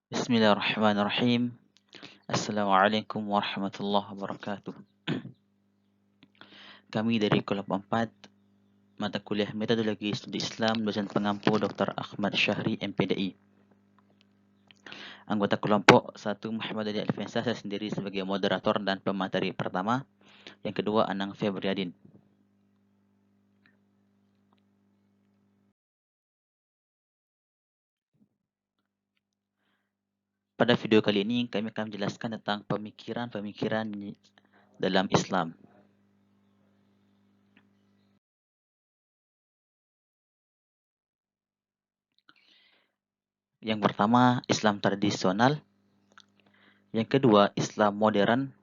Bismillahirrahmanirrahim. Assalamualaikum warahmatullahi wabarakatuh. Kami dari kelompok 4 mata kuliah Metodologi Studi Islam dosen pengampu Dr. Ahmad Syahri MPDI. Anggota kelompok 1 Muhammad Ali Alfiansyah, saya sendiri sebagai moderator dan pemateri pertama. Yang kedua Anang Febriadin. Pada video kali ini kami akan menjelaskan tentang pemikiran-pemikiran dalam Islam. Yang pertama, Islam tradisional. Yang kedua, Islam modern.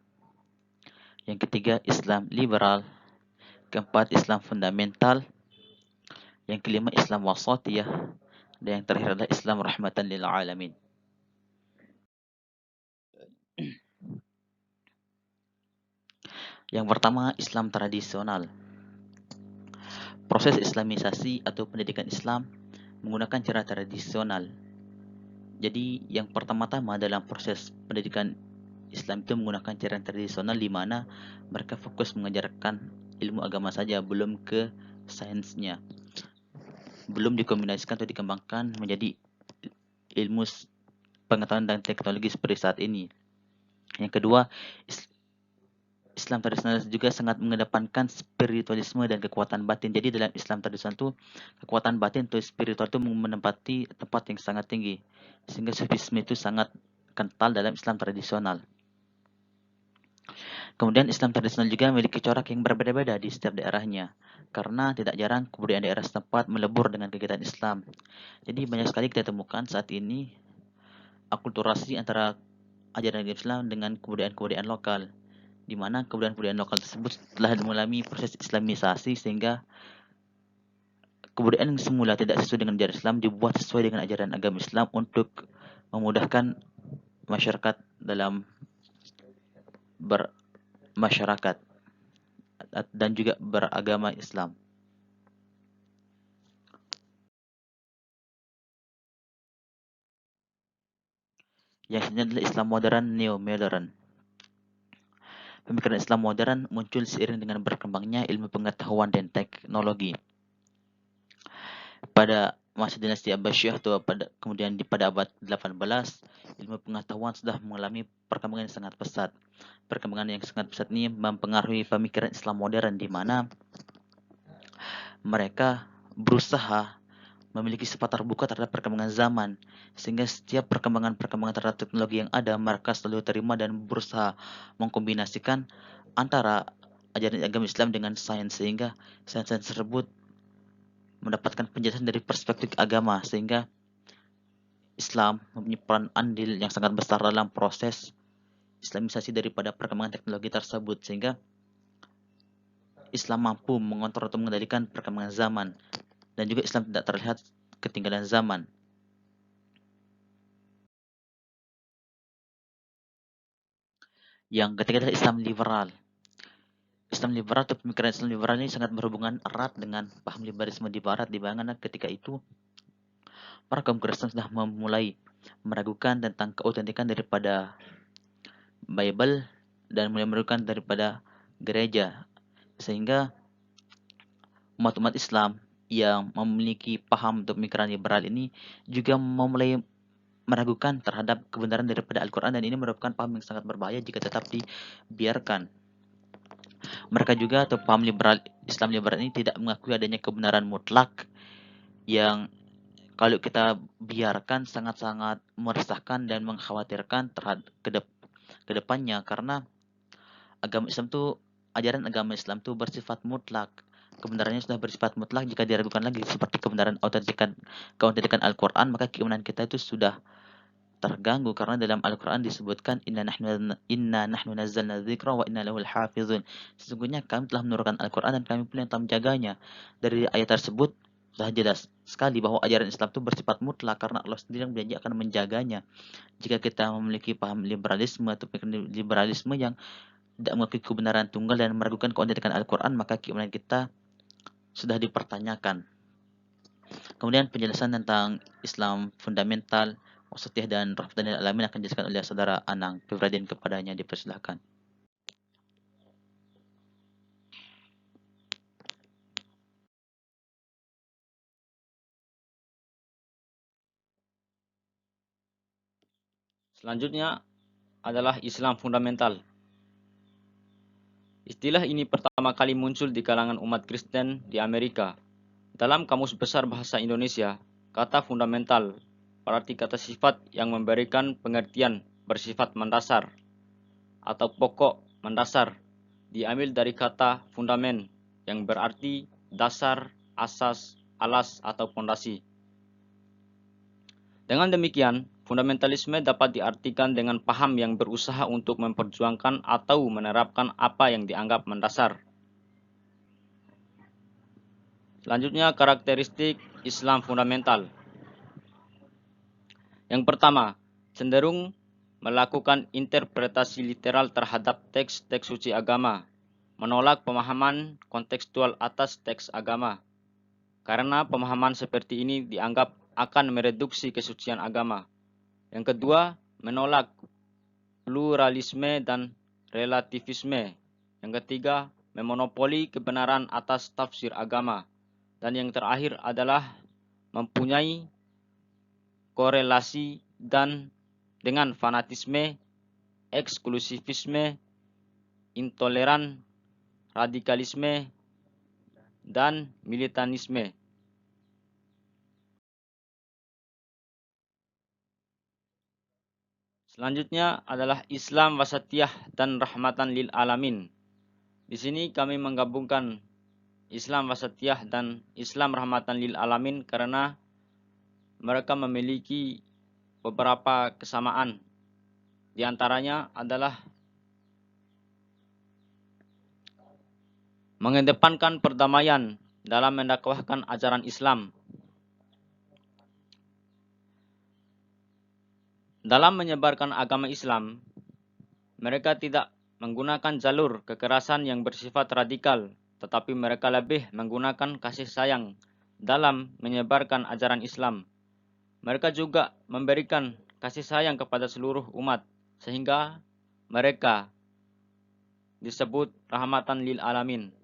Yang ketiga, Islam liberal. Keempat, Islam fundamental. Yang kelima, Islam wasatiyah. Dan yang terakhir adalah Islam rahmatan lil alamin. Yang pertama, Islam tradisional. Proses islamisasi atau pendidikan Islam menggunakan cara tradisional. Jadi yang pertama-tama dalam proses pendidikan Islam itu menggunakan cara tradisional, di mana mereka fokus mengajarkan ilmu agama saja, belum ke sainsnya. Belum dikombinasikan atau dikembangkan menjadi ilmu pengetahuan dan teknologi seperti saat ini. Yang kedua, Islam tradisional juga sangat mengedepankan spiritualisme dan kekuatan batin. Jadi dalam Islam tradisional itu kekuatan batin atau spiritual itu menempati tempat yang sangat tinggi, sehingga sufisme itu sangat kental dalam Islam tradisional. Kemudian Islam tradisional juga memiliki corak yang berbeda-beda di setiap daerahnya, karena tidak jarang kebudayaan daerah setempat melebur dengan kegiatan Islam. Jadi banyak sekali kita temukan saat ini akulturasi antara ajaran Islam dengan kebudayaan-kebudayaan lokal, di mana kebudayaan-kebudayaan lokal tersebut telah mengalami proses islamisasi, sehingga kebudayaan yang semula tidak sesuai dengan ajaran Islam dibuat sesuai dengan ajaran agama Islam untuk memudahkan masyarakat dalam bermasyarakat dan juga beragama Islam. Yang selanjutnya adalah Islam modern neo-modern. Pemikiran Islam modern muncul seiring dengan berkembangnya ilmu pengetahuan dan teknologi. Pada masa dinasti Abbasiyah atau kemudian pada abad 18, ilmu pengetahuan sudah mengalami perkembangan yang sangat pesat. Perkembangan yang sangat pesat ini mempengaruhi pemikiran Islam modern, di mana mereka berusaha memiliki sifat terbuka terhadap perkembangan zaman, sehingga setiap perkembangan-perkembangan terhadap teknologi yang ada mereka selalu terima dan berusaha mengkombinasikan antara ajaran agama Islam dengan sains, sehingga sains-sains tersebut mendapatkan penjelasan dari perspektif agama, sehingga Islam mempunyai peran andil yang sangat besar dalam proses islamisasi daripada perkembangan teknologi tersebut, sehingga Islam mampu mengontrol atau mengendalikan perkembangan zaman, dan juga Islam tidak terlihat ketinggalan zaman. Yang ketiga adalah Islam liberal. Islam liberal atau pemikiran Islam liberal ini sangat berhubungan erat dengan paham liberalisme di Barat, di mana ketika itu para kaum Kristen sudah memulai meragukan tentang keautentikan daripada Bible dan mulai meragukan daripada gereja, sehingga umat-umat Islam yang memiliki paham atau pemikiran liberal ini juga memulai meragukan terhadap kebenaran daripada Al-Quran, dan ini merupakan paham yang sangat berbahaya jika tetap dibiarkan. Mereka juga atau paham liberal Islam liberal ini tidak mengakui adanya kebenaran mutlak, yang kalau kita biarkan sangat-sangat meresahkan dan mengkhawatirkan terhadap kedepannya, karena agama Islam tuh ajaran agama Islam tuh bersifat mutlak. Kebenarannya sudah bersifat mutlak, jika diragukan lagi seperti kebenaran keautentikan Al-Quran, maka keimanan kita itu sudah terganggu, karena dalam Al-Quran disebutkan inna nahnu nazzalna dzikra wa inna lahu lahafizun. Sesungguhnya kami telah menurunkan Al-Quran dan kami pula yang telah menjaganya. Dari ayat tersebut sudah jelas sekali bahwa ajaran Islam itu bersifat mutlak, karena Allah sendiri yang berjanji akan menjaganya. Jika kita memiliki paham liberalisme atau liberalisme yang tidak mengakui kebenaran tunggal dan meragukan keautentikan Al-Quran, maka keimanan kita sudah dipertanyakan. Kemudian penjelasan tentang Islam fundamental wasatiyah dan rahmatan lil alamin akan dijelaskan oleh saudara Anang. Keberadian kepadanya dipersilahkan. Selanjutnya adalah Islam fundamental. Istilah ini pertama kali muncul di kalangan umat Kristen di Amerika. Dalam Kamus Besar Bahasa Indonesia, kata fundamental berarti kata sifat yang memberikan pengertian bersifat mendasar atau pokok mendasar, diambil dari kata fundamen yang berarti dasar, asas, alas atau pondasi. Dengan demikian, fundamentalisme dapat diartikan dengan paham yang berusaha untuk memperjuangkan atau menerapkan apa yang dianggap mendasar. Selanjutnya, karakteristik Islam fundamental. Yang pertama, cenderung melakukan interpretasi literal terhadap teks-teks suci agama, menolak pemahaman kontekstual atas teks agama, karena pemahaman seperti ini dianggap akan mereduksi kesucian agama. Yang kedua, menolak pluralisme dan relativisme. Yang ketiga, memonopoli kebenaran atas tafsir agama. Dan yang terakhir adalah mempunyai korelasi dengan fanatisme, eksklusivisme, intoleran, radikalisme, dan militanisme. Selanjutnya adalah Islam wasatiyah dan rahmatan lil alamin. Di sini kami menggabungkan Islam wasatiyah dan Islam rahmatan lil alamin karena mereka memiliki beberapa kesamaan. Di antaranya adalah mengedepankan perdamaian dalam mendakwahkan ajaran Islam. Dalam menyebarkan agama Islam, mereka tidak menggunakan jalur kekerasan yang bersifat radikal, tetapi mereka lebih menggunakan kasih sayang dalam menyebarkan ajaran Islam. Mereka juga memberikan kasih sayang kepada seluruh umat, sehingga mereka disebut rahmatan lil alamin.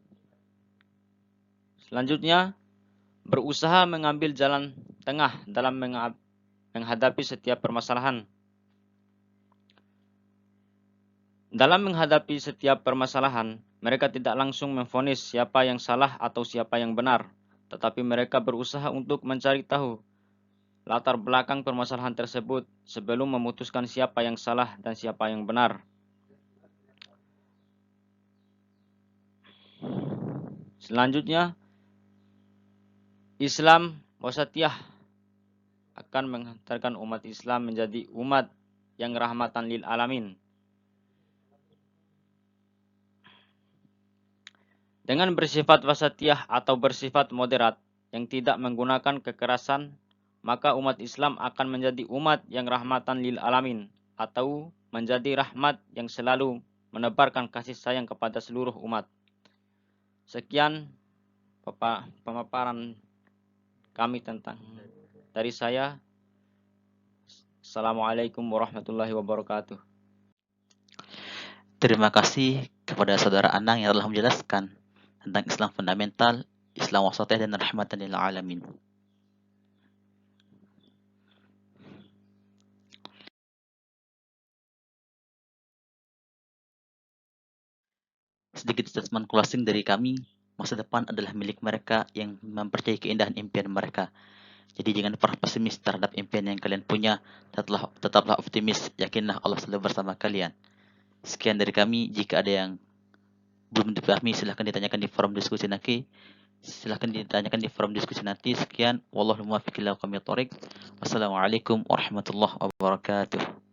Selanjutnya, berusaha mengambil jalan tengah dalam menghadapi setiap permasalahan. Dalam menghadapi setiap permasalahan, mereka tidak langsung memvonis siapa yang salah atau siapa yang benar, tetapi mereka berusaha untuk mencari tahu latar belakang permasalahan tersebut sebelum memutuskan siapa yang salah dan siapa yang benar. Selanjutnya, Islam wasatiyah akan menghantarkan umat Islam menjadi umat yang rahmatan lil alamin. Dengan bersifat wasatiyah atau bersifat moderat yang tidak menggunakan kekerasan, maka umat Islam akan menjadi umat yang rahmatan lil alamin atau menjadi rahmat yang selalu menebarkan kasih sayang kepada seluruh umat. Sekian pemaparan kami dari saya. Assalamualaikum warahmatullahi wabarakatuh. Terima kasih kepada saudara Anang yang telah menjelaskan tentang Islam fundamental, Islam wasatiyah dan rahmatan lil alamin. Sedikit statement closing dari kami, masa depan adalah milik mereka yang mempercayai keindahan impian mereka. Jadi jangan pernah pesimis terhadap impian yang kalian punya, tetaplah optimis, yakinlah Allah selalu bersama kalian. Sekian dari kami, jika ada yang belum dipahami silahkan ditanyakan di forum diskusi nanti. Sekian, wallahu muwaffiq ila aqwamit thoriq. Wassalamualaikum warahmatullahi wabarakatuh.